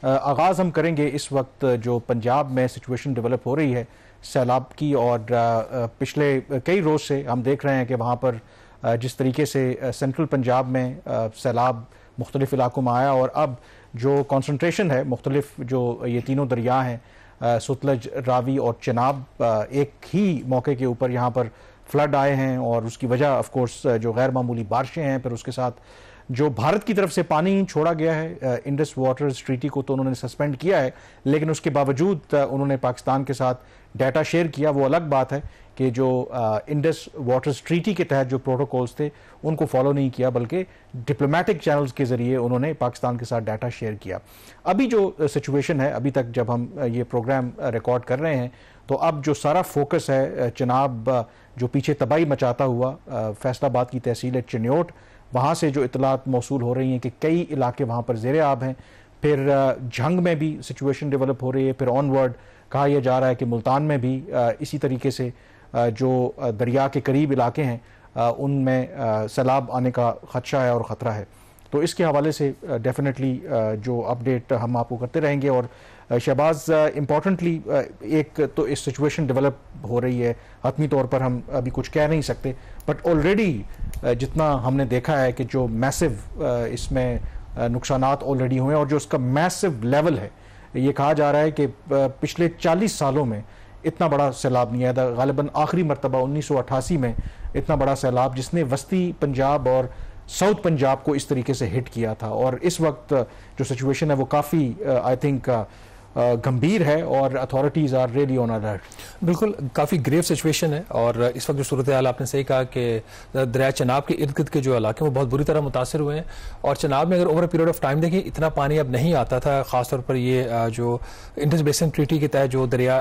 آغاز ہم کریں گے اس وقت جو پنجاب میں سچویشن ڈیولپ ہو رہی ہے سیلاب کی، اور پچھلے کئی روز سے ہم دیکھ رہے ہیں کہ وہاں پر جس طریقے سے سینٹرل پنجاب میں سیلاب مختلف علاقوں میں آیا، اور اب جو کنسنٹریشن ہے مختلف جو یہ تینوں دریا ہیں ستلج، راوی اور چناب، ایک ہی موقع کے اوپر یہاں پر فلڈ آئے ہیں، اور اس کی وجہ آف کورس جو غیر معمولی بارشیں ہیں، پھر اس کے ساتھ جو بھارت کی طرف سے پانی چھوڑا گیا ہے انڈس واٹرز ٹریٹی کو تو انہوں نے سسپینڈ کیا ہے، لیکن اس کے باوجود انہوں نے پاکستان کے ساتھ ڈیٹا شیئر کیا۔ وہ الگ بات ہے کہ جو انڈس واٹرز ٹریٹی کے تحت جو پروٹوکولز تھے ان کو فالو نہیں کیا، بلکہ ڈپلومیٹک چینلز کے ذریعے انہوں نے پاکستان کے ساتھ ڈیٹا شیئر کیا۔ ابھی جو سچویشن ہے، ابھی تک جب ہم یہ پروگرام ریکارڈ کر رہے ہیں تو اب جو سارا فوکس ہے چناب جو پیچھے تباہی مچاتا ہوا، فیصل آباد کی تحصیل ہے چنیوٹ، وہاں سے جو اطلاعات موصول ہو رہی ہیں کہ کئی علاقے وہاں پر زیر آب ہیں، پھر جھنگ میں بھی سچویشن ڈیولپ ہو رہی ہے، پھر آن ورڈ کہا یہ جا رہا ہے کہ ملتان میں بھی اسی طریقے سے جو دریا کے قریب علاقے ہیں ان میں سیلاب آنے کا خدشہ ہے اور خطرہ ہے۔ تو اس کے حوالے سے ڈیفینیٹلی جو اپڈیٹ ہم آپ کو کرتے رہیں گے۔ اور شہباز، امپورٹنٹلی ایک تو اس سچویشن ڈیولپ ہو رہی ہے، حتمی طور پر ہم ابھی کچھ کہہ نہیں سکتے، بٹ آلریڈی جتنا ہم نے دیکھا ہے کہ جو میسو اس میں نقصانات آلریڈی ہوئے ہیں، اور جو اس کا میسو لیول ہے، یہ کہا جا رہا ہے کہ پچھلے 40 سالوں میں اتنا بڑا سیلاب نہیں آیا تھا، غالباً آخری مرتبہ 1988 میں اتنا بڑا سیلاب جس نے وسطی پنجاب اور ساؤتھ پنجاب کو اس طریقے سے ہٹ کیا تھا۔ اور اس وقت جو سچویشن ہے وہ کافی آئی تھنک گمبھیر ہے، اور authorities are really on alert. بالکل کافی گریو سچویشن ہے، اور اس وقت جو صورتحال آپ نے صحیح کہا کہ دریا چناب کے ارد گرد کے جو علاقے ہیں وہ بہت بری طرح متاثر ہوئے ہیں، اور چناب میں اگر over a period of time دیکھیں اتنا پانی اب نہیں آتا تھا، خاص طور پر یہ جو انڈس بیسن ٹریٹی کے تحت جو دریا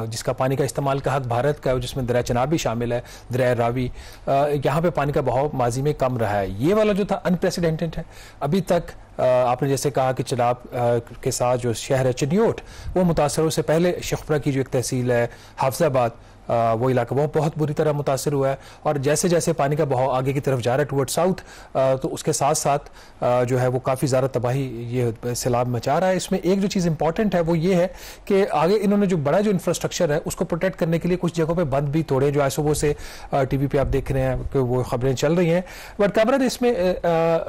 جس کا پانی کا استعمال کا حق بھارت کا ہے، جس میں دریا چناب بھی شامل ہے، دریا راوی، یہاں پہ پانی کا بہاؤ ماضی میں کم رہا ہے۔ یہ والا جو تھا انپریسیڈنٹڈ ہے۔ ابھی تک آپ نے جیسے کہا کہ چناب کے ساتھ جو شہر ہے چنیوٹ وہ متاثر، اس سے پہلے شیخپورہ کی جو ایک تحصیل ہے حافظ آباد، وہ علاقہ وہ بہت بری طرح متاثر ہوا ہے، اور جیسے جیسے پانی کا بہاؤ آگے کی طرف جا رہا ہے ٹورڈ ساؤتھ، تو اس کے ساتھ ساتھ جو ہے وہ کافی زیادہ تباہی یہ سیلاب مچا رہا ہے۔ اس میں ایک جو چیز امپورٹنٹ ہے وہ یہ ہے کہ آگے انہوں نے جو بڑا جو انفراسٹرکچر ہے اس کو پروٹیکٹ کرنے کے لیے کچھ جگہوں پہ بند بھی توڑے، جو ایسو سے ٹی وی پہ آپ دیکھ رہے ہیں کہ وہ خبریں چل رہی ہیں۔ بٹ کامران، اس میں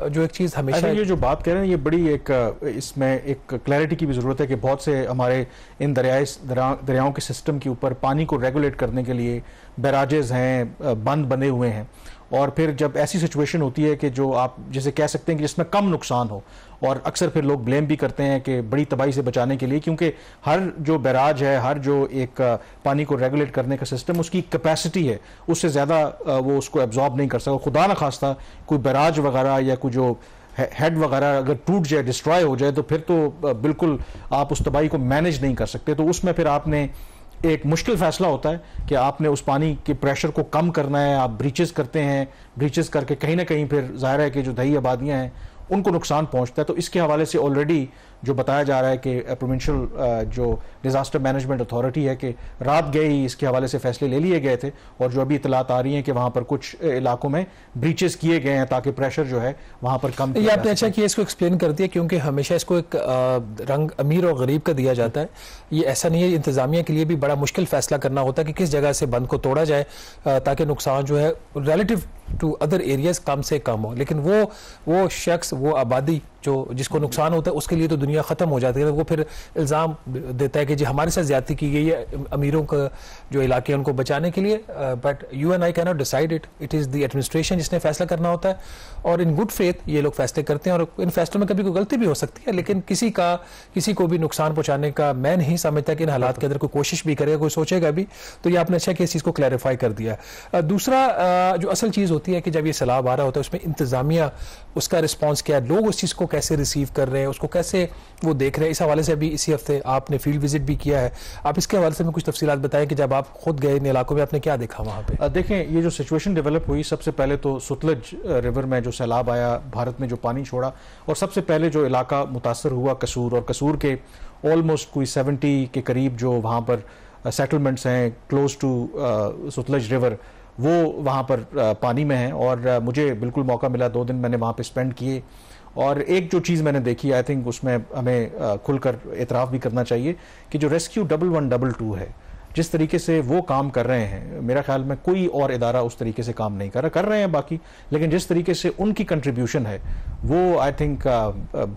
جو ایک چیز ہمیشہ یہ جو بات کہہ رہے ہیں یہ بڑی ایک اس میں ایک کلیئرٹی کی بھی ضرورت ہے کہ بہت سے ہمارے ان دریاؤں کے سسٹم کے اوپر پانی کو ریگولیٹ کرنے کے لیے بیراجز ہیں، بند بنے ہوئے ہیں، اور پھر جب ایسی سچویشن ہوتی ہے کہ جو آپ جیسے کہہ سکتے ہیں کہ جس میں کم نقصان ہو، اور اکثر پھر لوگ بلیم بھی کرتے ہیں کہ بڑی تباہی سے بچانے کے لیے، کیونکہ ہر جو بیراج ہے، ہر جو ایک پانی کو ریگولیٹ کرنے کا سسٹم، اس کی کیپیسٹی ہے، اس سے زیادہ وہ اس کو ایبزارب نہیں کر سکتا۔ خدا نہ خواستہ کوئی بیراج وغیرہ یا کوئی جو ہیڈ وغیرہ اگر ٹوٹ جائے، ڈسٹرائے ہو جائے، تو پھر تو بالکل آپ اس تباہی کو مینیج نہیں کر سکتے۔ تو اس میں پھر آپ نے ایک مشکل فیصلہ ہوتا ہے کہ آپ نے اس پانی کے پریشر کو کم کرنا ہے، آپ بریچز کرتے ہیں، بریچز کر کے کہیں نہ کہیں پھر ظاہر ہے کہ جو دیہی آبادیاں ہیں ان کو نقصان پہنچتا ہے۔ تو اس کے حوالے سے آلریڈی جو بتایا جا رہا ہے کہ پروونشل جو ڈیزاسٹر مینجمنٹ اتھارٹی ہے کہ رات گئے ہی اس کے حوالے سے فیصلے لے لیے گئے تھے، اور جو ابھی اطلاعات آ رہی ہیں کہ وہاں پر کچھ علاقوں میں بریچز کیے گئے ہیں تاکہ پریشر جو ہے وہاں پر کم کیا یہ آپ نے اچھا کیا اس کو ایکسپلین کر دیا، کیونکہ ہمیشہ اس کو ایک رنگ امیر اور غریب کا دیا جاتا ہے۔ یہ ایسا نہیں ہے، انتظامیہ کے لیے بھی بڑا مشکل فیصلہ کرنا ہوتا ہے کہ کس جگہ سے بند کو توڑا جائے تاکہ نقصان جو ہے ریلیٹیو ٹو ادر ایریاز کم سے کم ہو، لیکن وہ شخص، وہ آبادی جس کو نقصان ہوتا ہے اس کے لیے تو دنیا ختم ہو جاتی ہے۔ وہ پھر الزام دیتا ہے کہ جی ہمارے ساتھ زیادتی کی گئی ہے امیروں کا جو علاقے ہیں ان کو بچانے کے لیے، but you and I can't decide it is the administration جس نے فیصلہ کرنا ہوتا ہے، اور ان گڈ فیتھ یہ لوگ فیصلے کرتے ہیں، اور ان فیصلوں میں کبھی کوئی غلطی بھی ہو سکتی ہے، لیکن کسی کو بھی نقصان پہنچانے کا میں نہیں سمجھتا کہ ان حالات کے اندر کوئی کوشش بھی کرے گا، کوئی سوچے گا بھی۔ تو یہ آپ نے اچھا کہ اس چیز کو کلیریفائی کر دیا۔ دوسرا جو اصل چیز ہوتی ہے کہ جب یہ سیلاب آ رہا ہوتا ہے اس میں انتظامیہ اس کا رسپانس کیا ہے، لوگ اس چیز کو کیسے ریسیو کر رہے ہیں، اس کو کیسے وہ دیکھ رہے ہیں۔ اس حوالے سے ابھی اسی ہفتے آپ نے فیلڈ وزٹ بھی کیا ہے، آپ اس کے حوالے سے میں کچھ تفصیلات بتائیں کہ جب آپ خود گئے ان علاقوں میں آپ نے کیا دیکھا وہاں پہ؟ دیکھیں، یہ جو سچویشن ڈیولپ ہوئی، سب سے پہلے تو ستلج ریور میں جو سیلاب آیا، بھارت میں جو پانی چھوڑا، اور سب سے پہلے جو علاقہ متاثر ہوا قصور، اور قصور کے آلموسٹ کوئی 70 کے قریب جو وہاں پر سیٹلمنٹس ہیں کلوز ٹو ستلج ریور، وہ وہاں پر پانی میں ہیں، اور مجھے بالکل موقع ملا، 2 دن میں نے وہاں پہ اسپینڈ کیے، اور ایک جو چیز میں نے دیکھی آئی تھنک اس میں ہمیں کھل کر اعتراف بھی کرنا چاہیے کہ جو ریسکیو 1112 ہے جس طریقے سے وہ کام کر رہے ہیں میرا خیال میں کوئی اور ادارہ اس طریقے سے کام نہیں کر رہے ہیں باقی، لیکن جس طریقے سے ان کی کنٹریبیوشن ہے وہ آئی تھنک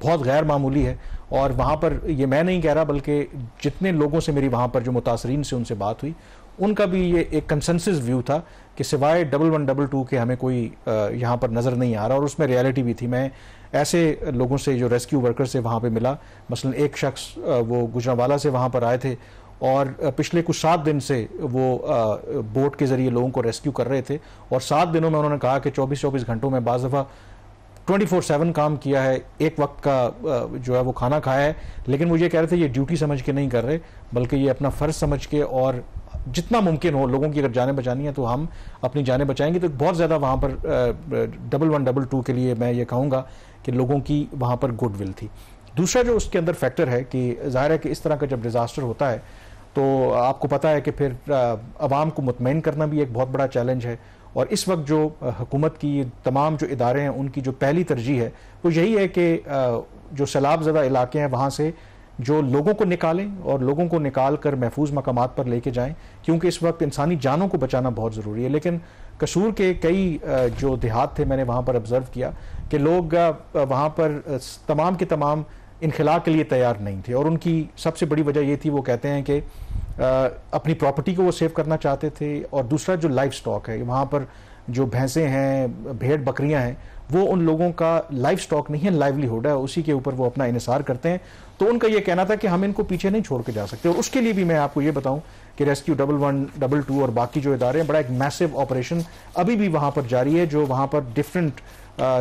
بہت غیر معمولی ہے. اور وہاں پر یہ میں نہیں کہہ رہا بلکہ جتنے لوگوں سے میری وہاں پر جو متاثرین سے ان سے بات ہوئی ان کا بھی یہ ایک کنسنسس ویو تھا کہ سوائے 1112 کے ہمیں کوئی یہاں پر نظر نہیں آ رہا، اور اس میں ریالٹی بھی تھی. میں ایسے لوگوں سے جو ریسکیو ورکر سے وہاں پہ ملا، مثلا ایک شخص وہ گجرانوالہ سے وہاں پر آئے تھے اور پچھلے کچھ 7 دن سے وہ بوٹ کے ذریعے لوگوں کو ریسکیو کر رہے تھے، اور 7 دنوں میں انہوں نے کہا کہ 24 گھنٹوں میں بعض دفعہ 24/7 کام کیا ہے، ایک وقت کا جو ہے وہ کھانا کھایا ہے، لیکن وہ یہ کہہ رہے تھے یہ ڈیوٹی سمجھ کے نہیں کر رہے بلکہ یہ اپنا فرض سمجھ کے، اور جتنا ممکن ہو لوگوں کی اگر جانیں بچانی ہیں تو ہم اپنی جانیں بچائیں گے. تو بہت زیادہ وہاں پر 1112 کے لیے میں یہ کہوں گا کہ لوگوں کی وہاں پر گڈ ول تھی. دوسرا جو اس کے اندر فیکٹر ہے کہ ظاہر ہے کہ اس طرح کا جب ڈیزاسٹر ہوتا ہے تو آپ کو پتہ ہے کہ پھر عوام کو مطمئن کرنا بھی ایک بہت بڑا چیلنج ہے، اور اس وقت جو حکومت کی تمام جو ادارے ہیں ان کی جو پہلی ترجیح ہے وہ یہی ہے کہ جو سیلاب زدہ علاقے ہیں وہاں سے جو لوگوں کو نکالیں اور لوگوں کو نکال کر محفوظ مقامات پر لے کے جائیں، کیونکہ اس وقت انسانی جانوں کو بچانا بہت ضروری ہے. لیکن قصور کے کئی جو دیہات تھے میں نے وہاں پر آبزرو کیا کہ لوگ وہاں پر تمام کے تمام انخلاء کے لیے تیار نہیں تھے، اور ان کی سب سے بڑی وجہ یہ تھی وہ کہتے ہیں کہ اپنی پراپرٹی کو وہ سیو کرنا چاہتے تھے، اور دوسرا جو لائف سٹاک ہے وہاں پر جو بھینسیں ہیں بھیڑ بکریاں ہیں وہ ان لوگوں کا لائف سٹاک نہیں ہے، لائیولی ہوڈ ہے، اسی کے اوپر وہ اپنا انحصار کرتے ہیں. تو ان کا یہ کہنا تھا کہ ہم ان کو پیچھے نہیں چھوڑ کے جا سکتے، اور اس کے لیے بھی میں آپ کو یہ بتاؤں کہ ریسکیو 1112 اور باقی جو ادارے ہیں بڑا ایک میسو آپریشن ابھی بھی وہاں پر جاری ہے، جو وہاں پر ڈفرینٹ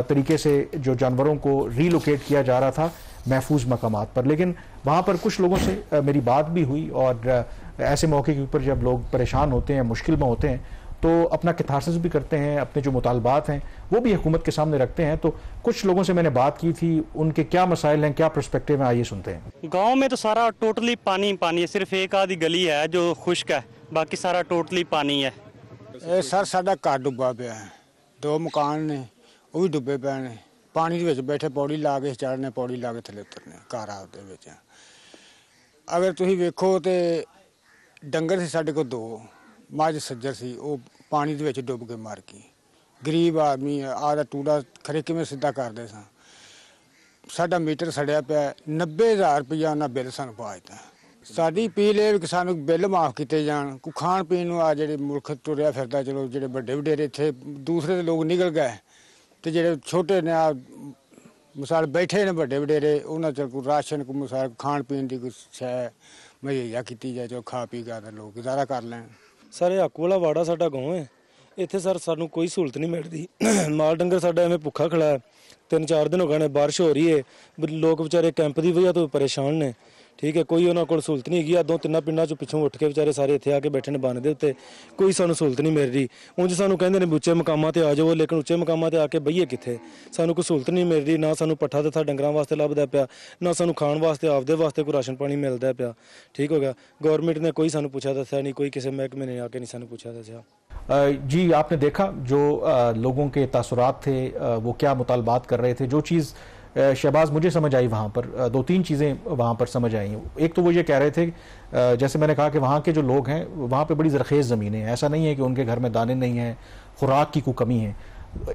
طریقے سے جو جانوروں کو ریلوکیٹ کیا جا رہا تھا محفوظ مقامات پر. لیکن وہاں پر کچھ لوگوں سے میری بات بھی ہوئی، اور ایسے موقع کے اوپر جب لوگ پریشان ہوتے ہیں مشکل میں ہوتے ہیں تو اپنا کیتھارسس بھی کرتے ہیں، اپنے جو مطالبات ہیں وہ بھی حکومت کے سامنے رکھتے ہیں. تو کچھ لوگوں سے میں نے بات کی تھی، ان کے کیا مسائل ہیں، کیا پرسپیکٹو ہیں، آئیے سنتے ہیں. گاؤں میں تو سارا ٹوٹلی پانی پانی ہے، صرف ایک آدھی گلی ہے جو خشک ہے، باقی سارا ٹوٹلی پانی ہے. سر ساڈا گھر ڈبا پیا ہے، 2 مکان نے وہ بھی ڈبے پے نے، پانی دے وچ بیٹھے پوڑی لا کے چڑھنے، پوڑی لا کے تھلے اترنے گھر آپ دے وچ. اگر تسی ویکھو تے ڈنگر سی ساڈے کول 2 مجھ سجر سی وہ پانی دے وچ ڈب کے مر گئی. غریب آدمی آدھا ٹوڑا کھڑے کیویں سیدھا کردے ساں. ساڈا میٹر سڑیا پیا، 90,000 روپیہ انہاں بل سانوں پا دتا. ساڈی اپیل ہے کہ سانوں بل معاف کیتے جان. کوئی کھان پین نوں آ جڑے ملک ٹریا پھردا، چلو جڑے بڑے وڈیرے اتھے دوسرے لوگ نکل گئے تے جڑے چھوٹے نے مثال بیٹھے نے بڑے وڈیرے انہاں چل کوئی راشن کوئی مثال کھان پین دی کوئی شے مہیا کیتی جائے، جو کھا پی کے لوگ گزارا کر لین. سر حق والا واڑا ساڈا گاؤں ہے، اتنے سر سانوں کوئی سہولت نہیں ملتی. مال ڈنگر ساڈا ایویں بھکھا کھڑا ہے، 3-4 دن ہو گئے نے، بارش ہو رہی ہے، لوگ بچارے کیمپ دی وجہ تو پریشان نے. ٹھیک ہے، کوئی انہوں کو سہولت نہیں ہے. 2-3 پنڈاں چوں پچھوں اٹھ کے بچارے سارے اتنے آ کے بیٹھے نے بان دے اتنے، کوئی سانوں سہولت نہیں مل رہی. انج سانوں کہندے نے اچے مقامات آ جاؤ، لیکن اچے مقامات آ کے بہیے کتنے؟ سانوں کوئی سہولت نہیں مل رہی. نہ سانوں پٹھا دتا ڈنگراں واسطے لبدا پیا، نہ سانوں کھان واسطے آپدے واسطے کوئی راشن پانی ملدا پیا. ٹھیک ہو گیا، گورنمنٹ نے کوئی سانوں پوچھا دسیا نہیں، کوئی کسی محکمے نے آ کے نہیں سانوں پوچھا دسیا. جی آپ نے دیکھا جو لوگوں کے تاثرات تھے، وہ کیا مطالبات کر رہے تھے. جو چیز شہباز مجھے سمجھ آئی وہاں پر 2-3 چیزیں وہاں پر سمجھ آئی ہیں. ایک تو وہ یہ کہہ رہے تھے جیسے میں نے کہا کہ وہاں کے جو لوگ ہیں وہاں پہ بڑی زرخیز زمینیں ہیں، ایسا نہیں ہے کہ ان کے گھر میں دانے نہیں ہیں، خوراک کی کوئی کمی ہے.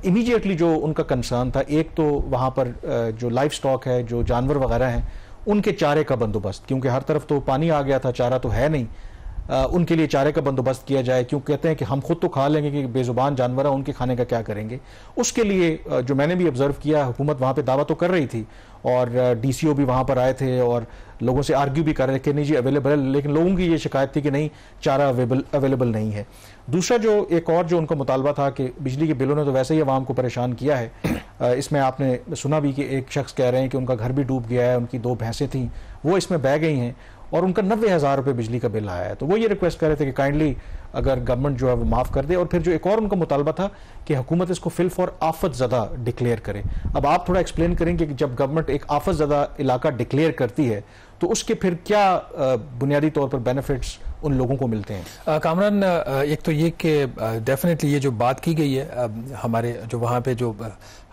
امیڈیٹلی جو ان کا کنسرن تھا، ایک تو وہاں پر جو لائف سٹاک ہے، جو جانور وغیرہ ہیں ان کے چارے کا بندوبست، کیونکہ ہر طرف تو پانی آ گیا تھا، چارہ تو ہے نہیں، ان کے لیے چارے کا بندوبست کیا جائے. کیوں کہتے ہیں کہ ہم خود تو کھا لیں گے کہ بے زبان جانور ہیں، ان کے کھانے کا کیا کریں گے. اس کے لیے جو میں نے بھی آبزرو کیا، حکومت وہاں پہ دعویٰ تو کر رہی تھی، اور ڈی سی او بھی وہاں پر آئے تھے اور لوگوں سے آرگیو بھی کر رہے کہ نہیں جی اویلیبل ہے، لیکن لوگوں کی یہ شکایت تھی کہ نہیں چارہ اویلیبل نہیں ہے. دوسرا جو ایک اور جو ان کا مطالبہ تھا کہ بجلی کے بلوں نے تو ویسے ہی عوام کو پریشان کیا ہے. اس میں آپ نے سنا بھی کہ ایک شخص کہہ رہے ہیں کہ ان کا گھر بھی ڈوب گیا ہے، ان کی 2 بھینسیں تھیں وہ اس میں بہہ گئی ہیں، اور ان کا 90,000 روپے بجلی کا بل آیا ہے. تو وہ یہ ریکویسٹ کر رہے تھے کہ کائنڈلی اگر گورنمنٹ جو ہے وہ معاف کر دے. اور پھر جو ایک اور ان کا مطالبہ تھا کہ حکومت اس کو فل فار آفت زدہ ڈکلیئر کرے. اب آپ تھوڑا ایکسپلین کریں کہ جب گورنمنٹ ایک آفت زدہ علاقہ ڈکلیئر کرتی ہے تو اس کے پھر کیا بنیادی طور پر بینیفٹس ان لوگوں کو ملتے ہیں؟ کامران، ایک تو یہ کہ ڈیفینیٹلی یہ جو بات کی گئی ہے ہمارے جو وہاں پہ جو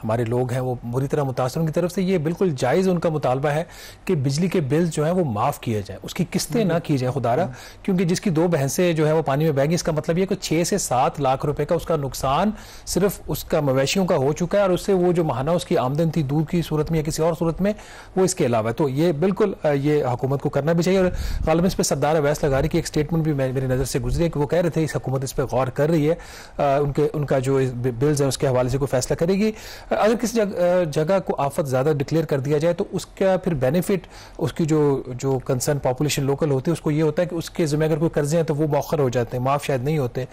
ہمارے لوگ ہیں وہ بری طرح متاثر، ان کی طرف سے یہ بالکل جائز ان کا مطالبہ ہے کہ بجلی کے بل جو ہیں وہ معاف کیے جائیں، اس کی قسطیں نہ کی جائیں خدا رہا، کیونکہ جس کی 2 بھینسیں جو ہے وہ پانی میں بہہ گئی، اس کا مطلب یہ کہ 6 سے 7 لاکھ روپے کا اس کا نقصان صرف اس کا مویشیوں کا ہو چکا ہے، اور اس سے وہ جو ماہانہ اس کی آمدن تھی دودھ کی صورت میں یا کسی اور صورت میں وہ اس کے علاوہ ہے. تو یہ بالکل یہ حکومت کو کرنا بھی چاہیے. اور غالباً اس پہ سردار اویس لغاری کی ایک اسٹیٹمنٹ بھی میری نظر سے گزری ہے کہ وہ کہہ رہے تھے اس حکومت اس پہ غور کر رہی ہے، ان کا جو بلز ہیں اس کے حوالے سے کوئی فیصلہ کرے گی. اگر کسی جگہ کو آفت زیادہ ڈکلیئر کر دیا جائے تو اس کا پھر بینیفٹ اس کی جو کنسرن پاپولیشن لوکل ہوتی ہے اس کو یہ ہوتا ہے کہ اس کے ذمہ اگر کوئی قرضے ہیں تو وہ مؤخر ہو جاتے ہیں، معاف شاید نہیں ہوتے.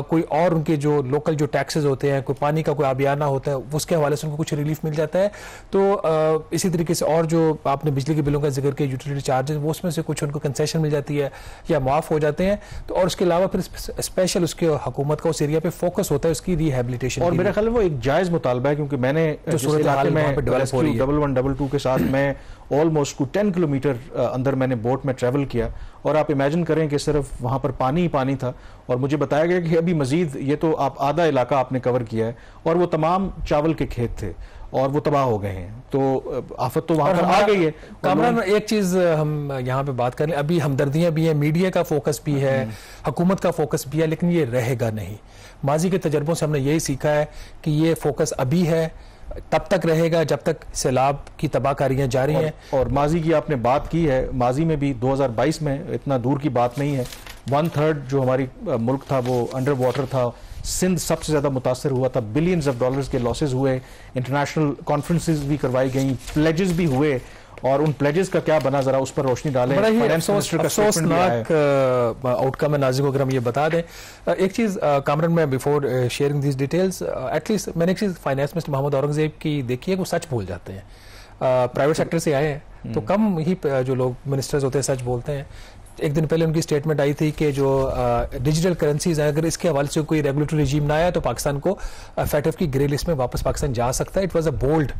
کوئی اور ان کے جو لوکل جو ٹیکسز ہوتے ہیں، کوئی پانی کا کوئی آبیانہ ہوتا ہے اس کے حوالے سے ان کو کچھ ریلیف مل جاتا ہے. تو اسی طریقے سے اور جو آپ نے بجلی کے بلوں کا ذکر کیا، یوٹیلیٹی چارجز، وہ اس میں سے کچھ ان کو کنسیشن مل جاتی ہے یا معاف ہو جاتے ہیں. تو اور اس کے علاوہ پھر اسپیشل اس کے حکومت کا اس ایریا پہ فوکس ہوتا ہے اس کی ریہیبلیٹیشن. اور میرا خیال ہے وہ ایک جائز مطالبہ ہے، کیونکہ میں نے جو صورت حال میں 1112 کے ساتھ میں آلموسٹ 10 کلومیٹر اندر میں نے بوٹ میں ٹریول کیا، اور آپ امیجن کریں کہ صرف وہاں پر پانی ہی پانی تھا، اور مجھے بتایا گیا کہ ابھی مزید یہ تو آپ آدھا علاقہ آپ نے کور کیا ہے، اور وہ تمام چاول کے کھیت تھے اور وہ تباہ ہو گئے ہیں. تو آفت تو وہاں پر آ گئی ہے. کامران ایک چیز ہم یہاں پہ بات کر لیں، ابھی ہمدردیاں بھی ہیں، میڈیا کا فوکس بھی ہے، حکومت کا فوکس بھی ہے، لیکن یہ رہے گا نہیں. ماضی کے تجربوں سے ہم نے یہی سیکھا ہے کہ یہ فوکس ابھی ہے، تب تک رہے گا جب تک سیلاب کی تباہ کاریاں جاری ہیں. اور ماضی کی آپ نے بات کی ہے، ماضی میں بھی 2022 میں اتنا دور کی بات نہیں ہے، 1/3 جو ہماری ملک تھا وہ انڈر واٹر تھا. سندھ سب سے زیادہ متاثر ہوا تھا، بلینز آف ڈالرز کے لاسز ہوئے، انٹرنیشنل کانفرنسز بھی کروائی گئیں، پلیجز بھی ہوئے، اور ان پلیجز کا کیا بنا ذرا اس پر روشنی ڈالیں. بڑا ہی افسوسناک آؤٹ کم ہے. ناظرین کو اگر ہم یہ بتا دیں ایک چیز کامران میں before sharing these details, at least میں نے ایک چیز فائنانس منسٹر محمد اورنگزیب کی دیکھی ہے کہ وہ سچ بول جاتے ہیں. پرائیویٹ سیکٹر سے آئے ہیں تو کم ہی جو لوگ منسٹرز ہوتے ہیں سچ بولتے ہیں. ایک دن پہلے ان کی سٹیٹمنٹ آئی تھی کہ جو ڈیجیٹل کرنسیز ہیں اگر اس کے حوالے سے کوئی ریگولیٹری رجیم نہ آیا تو پاکستان کو فیٹف کی گرے لسٹ میں واپس پاکستان جا سکتا ہے. اٹ واز اے بولڈ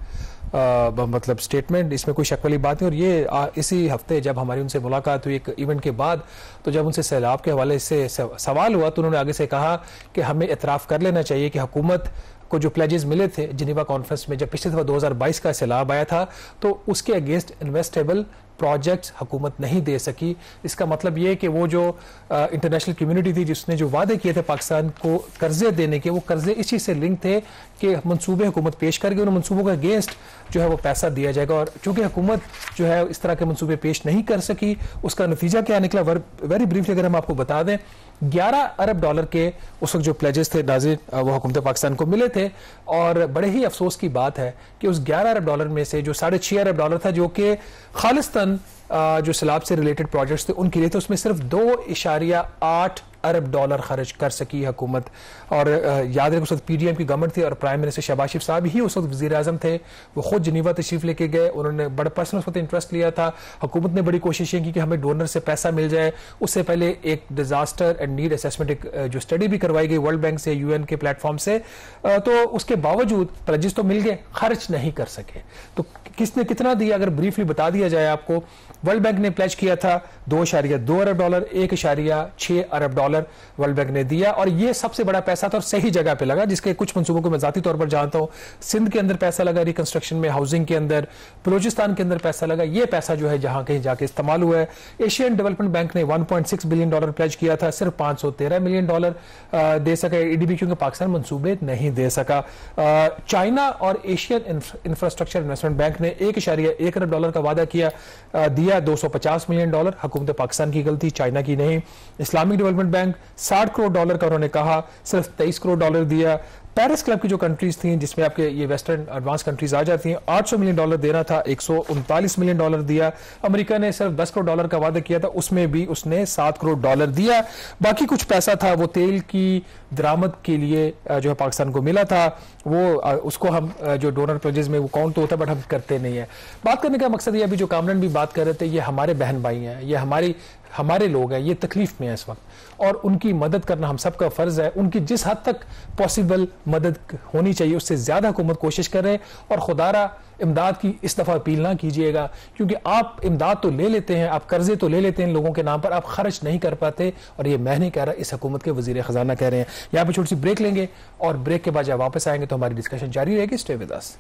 مطلب سٹیٹمنٹ، اس میں کوئی شک والی بات نہیں. اور یہ اسی ہفتے جب ہماری ان سے ملاقات ہوئی ایک ایونٹ کے بعد، تو جب ان سے سیلاب کے حوالے سے سوال ہوا تو انہوں نے آگے سے کہا کہ ہمیں اعتراف کر لینا چاہیے کہ حکومت کو جو پلیجز ملے تھے جنیوا کانفرنس میں جب پچھلے دفعہ 2022 کا سیلاب آیا تھا تو اس کے اگینسٹ انویسٹیبل پروجیکٹس حکومت نہیں دے سکی. اس کا مطلب یہ کہ وہ جو انٹرنیشنل کمیونٹی تھی جس نے جو وعدے کیے تھے پاکستان کو قرضے دینے کے، وہ قرضے اسی سے لنک تھے کہ منصوبے حکومت پیش کر گئی، ان منصوبوں کا اگینسٹ جو ہے وہ پیسہ دیا جائے گا. اور چونکہ حکومت جو ہے اس طرح کے منصوبے پیش نہیں کر سکی، اس کا نتیجہ کیا نکلا ویری بریفلی اگر ہم آپ کو بتا دیں، 11 ارب ڈالر کے اس وقت جو پلیجز تھے ناظرین وہ حکومت پاکستان کو ملے تھے. اور بڑے ہی افسوس کی بات ہے کہ اس 11 ارب ڈالر میں سے جو 6.5 ارب ڈالر تھا جو کہ خالصتاً جو سیلاب سے ریلیٹڈ پروجیکٹس تھے ان کے لیے، تو اس میں صرف 2.8 ارب ڈالر خرچ کر سکی حکومت. اور یاد رکھیں اس وقت پی ڈی ایم کی گورنمنٹ تھی اور پرائم منسٹر شہباز شریف صاحب ہی اس وقت وزیر اعظم تھے. وہ خود جنیوا تشریف لے کے گئے، انہوں نے بڑا پرسنل اس وقت انٹرسٹ لیا تھا. حکومت نے بڑی کوششیں کی کہ ہمیں ڈونر سے پیسہ مل جائے. اس سے پہلے ایک ڈیزاسٹر اینڈ نیڈ اسیسمنٹ جو اسٹڈی بھی کروائی گئی ورلڈ بینک سے، یو این کے پلیٹ فارم سے. تو اس کے باوجود پلیجز تو مل گئے، خرچ نہیں کر سکے. تو کس نے کتنا دیا اگر بریفلی بتا دیا جائے آپ کو، ورلڈ بینک نے پلیج کیا تھا 2.2 ارب ڈالر، 1.6 ارب ڈالر ورلڈ بینک نے دیا. اور یہ سب سے بڑا پیسہ تھا اور صحیح جگہ پہ لگا، جس کے کچھ منصوبوں کو میں ذاتی طور پر جانتا ہوں. سندھ کے اندر پیسہ لگا ریکنسٹرکشن میں، ہاؤسنگ کے اندر، بلوچستان کے اندر پیسہ لگا. یہ پیسہ جو ہے جہاں کہیں جا کے استعمال ہوا ہے. ایشین ڈیولپمنٹ بینک نے 1.6 بلین ڈالر پلیج کیا تھا، صرف 513 ملین ڈالر دے سکا ای ڈی بی کیونکہ پاکستان منصوبے نہیں دے سکا. چائنا اور ایشین انفراسٹرکچر انویسٹمنٹ بینک نے 1.1 ارب ڈالر کا وعدہ کیا، دیا 250 ملین ڈالر. حکومت پاکستان کی غلطی، چائنا کی نہیں. Islamic development bank 60 crore dollar کا انہوں نے کہا، صرف 23 کروڑ ڈالر دیا. پیرس کلب کی جو کنٹریز تھیں جس میں آپ کے یہ ویسٹرن ایڈوانس کنٹریز آ جاتی ہیں، 800 ملین ڈالر دینا تھا، 139 ملین ڈالر دیا. امریکہ نے صرف 10 کروڑ ڈالر کا وعدہ کیا تھا، اس میں بھی اس نے 7 کروڑ ڈالر دیا. باقی کچھ پیسہ تھا وہ تیل کی درآمد کے لیے جو ہے پاکستان کو ملا تھا، وہ اس کو ہم جو ڈونر پروجیکٹس میں وہ کاؤنٹ تو ہوتا ہے بٹ ہم کرتے نہیں ہیں. بات کرنے کا مقصد یہ ابھی جو کامران بھی بات کر رہے تھے، یہ ہمارے بہن بھائی ہیں، یہ ہماری ہمارے لوگ ہیں یہ تکلیف میں ہیں اس وقت، اور ان کی مدد کرنا ہم سب کا فرض ہے. ان کی جس حد تک پاسبل مدد ہونی چاہیے اس سے زیادہ حکومت کوشش کر رہے، اور خدا را امداد کی اس دفعہ اپیل نہ کیجیے گا، کیونکہ آپ امداد تو لے لیتے ہیں، آپ قرضے تو لے لیتے ہیں لوگوں کے نام پر، آپ خرچ نہیں کر پاتے. اور یہ میں نہیں کہہ رہا، اس حکومت کے وزیر خزانہ کہہ رہے ہیں. یہاں پہ چھوٹی سی بریک لیں گے، اور بریک کے بعد جب واپس آئیں گے تو ہماری ڈسکشن جاری رہے گی. Stay with us.